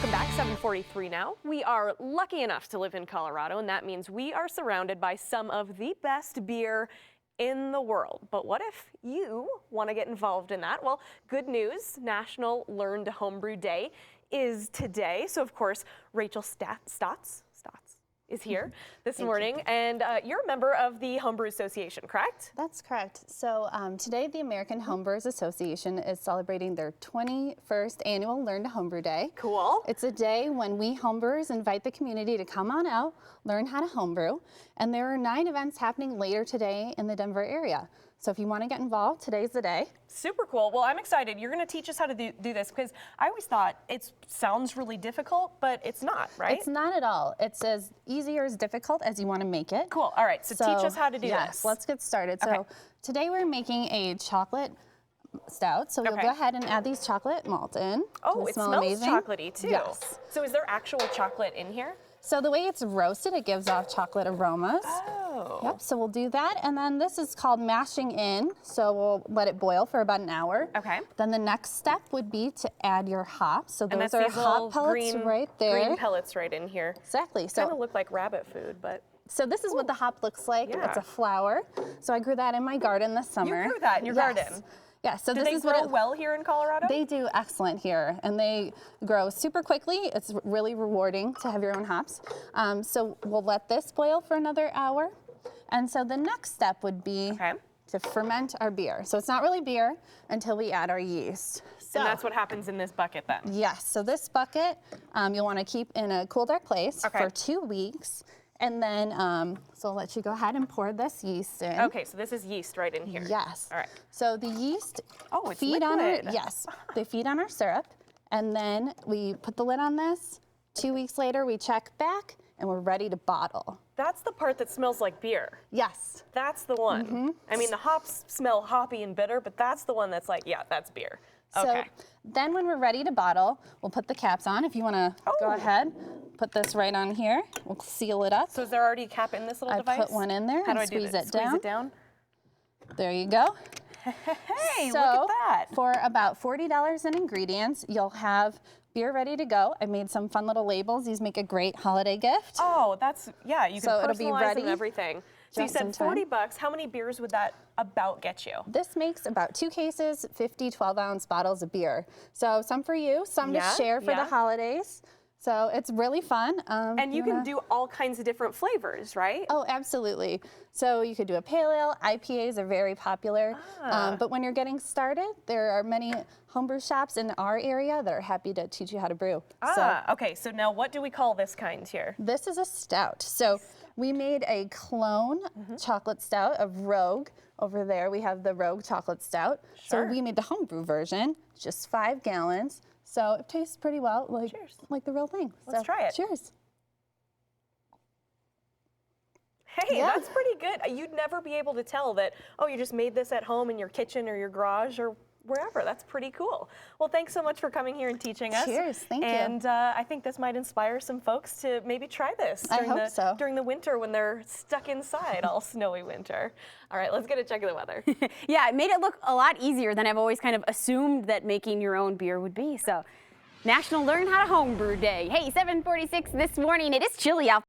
Welcome back, 7:43 now. We are lucky enough to live in Colorado, and that means we are surrounded by some of the best beer in the world. But what if you want to get involved in that? Well, good news, National Learn to Homebrew Day is today. So of course, Rachel Stotts is here this morning, and you're a member of the Homebrew Association, correct? That's correct. So today the American Homebrewers Association is celebrating their 21st annual Learn to Homebrew Day. Cool. It's a day when we homebrewers invite the community to come on out, learn how to homebrew, and there are 9 events happening later today in the Denver area. So if you want to get involved, today's the day. Super cool. Well, I'm excited. You're going to teach us how to do this, because I always thought it sounds really difficult, but it's not, right? It's not at all. It's as easy or as difficult as you want to make it. Cool. All right. So teach us how to do yes, this. Let's get started. Okay. So today we're making a chocolate stout. So we'll go ahead and add these chocolate malt in. Oh, it smells amazing. chocolatey too. Yes. So is there actual chocolate in here? So the way it's roasted, it gives off chocolate aromas. Oh. Yep, so we'll do that. And then this is called mashing in. So we'll let it boil for about an hour. Okay. Then the next step would be to add your hops. So those are these hop pellets green, right there. Green pellets right in here. Exactly. Kind of look like rabbit food, but. So this is what the hop looks like. Yeah. It's a flower. So I grew that in my garden this summer. You grew that in your garden? Yeah, so Do this they is grow what well here in Colorado? They do excellent here, and they grow super quickly. It's really rewarding to have your own hops. So we'll let this boil for another hour. And so the next step would be to ferment our beer. So it's not really beer until we add our yeast. So, and that's what happens in this bucket then? Yes, so this bucket you'll want to keep in a cool, dark place for 2 weeks. And then, so I'll let you go ahead and pour this yeast in. Okay, so this is yeast right in here. Yes. All right. So the yeast it's feed on our, liquid. they feed on our syrup. And then we put the lid on this. 2 weeks later, we check back and we're ready to bottle. That's the part that smells like beer. Yes. That's the one. I mean, the hops smell hoppy and bitter, but that's the one that's like, yeah, that's beer. Okay. So then when we're ready to bottle, we'll put the caps on. If you want to go ahead, put this right on here. We'll seal it up. So is there already a cap in this little device? I put one in there How and do I do squeeze this? it down. Squeeze it down? There you go. Hey, So look at that. For about $40 in ingredients, you'll have beer ready to go. I made some fun little labels. These make a great holiday gift. Oh, that's, yeah, you can So it'll be personalize ready and everything. So you just said in time. $40. How many beers would that about get you? This makes about 2 cases, 50 12-ounce bottles of beer. So some for you, some to share for the holidays. So it's really fun. And you can do all kinds of different flavors, right? Oh, absolutely. So you could do a pale ale. IPAs are very popular. But when you're getting started, there are many homebrew shops in our area that are happy to teach you how to brew. Okay. So now what do we call this kind here? This is a stout. So we made a clone chocolate stout of Rogue. Over there, we have the Rogue chocolate stout. So we made the homebrew version, just 5 gallons. So it tastes pretty well, like the real thing. Let's try it. Cheers. Hey, that's pretty good. You'd never be able to tell that, oh, you just made this at home in your kitchen or your garage or wherever. That's pretty cool. Well, thanks so much for coming here and teaching us. Cheers, thank you. And I think this might inspire some folks to maybe try this during the winter when they're stuck inside all snowy winter. All right, let's get a check of the weather. Yeah, it made it look a lot easier than I've always kind of assumed that making your own beer would be. So, National Learn How to Homebrew Day. Hey, 7:46 this morning. It is chilly out